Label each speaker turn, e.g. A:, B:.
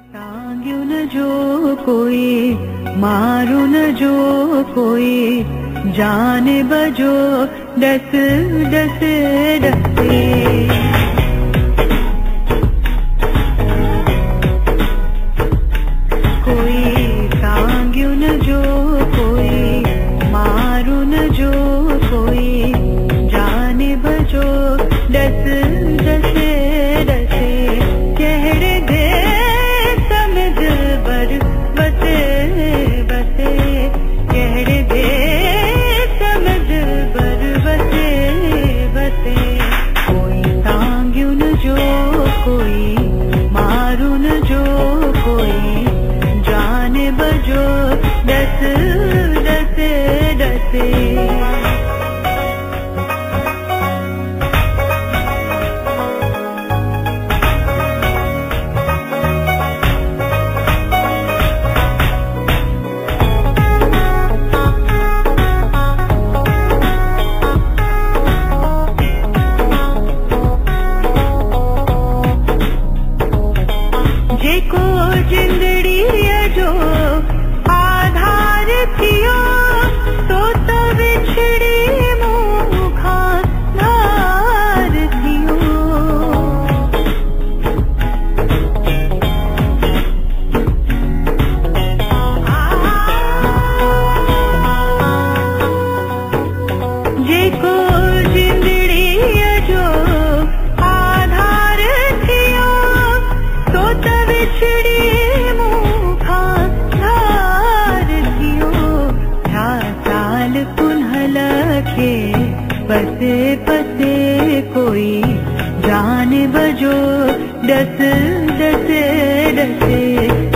A: टांग्यू न जो कोई, मारू न जो कोई, जाने बजो डस डस डसे। कोई टांग्यू न जो कोई, मारू न जो कोई, जाने बजो डस डस डसे। कहरे दे समझ बर बसे बसे, कहरे दे समझ बर बसे बसे। कोई टांग्यू न जो कोई, मारू न जो कोई, जाने बजो डस डस डसे। जेको जिंदड़ी जो आधार थियो, तो त विछड़ी मुखा धार थियो। जेको जिंदड़ी जो आधार थियो, तो त विछड़ी मुखा धार थियो। था साल पुनः लखे पसे पसे कोई, जाने बजो डस डस डसे।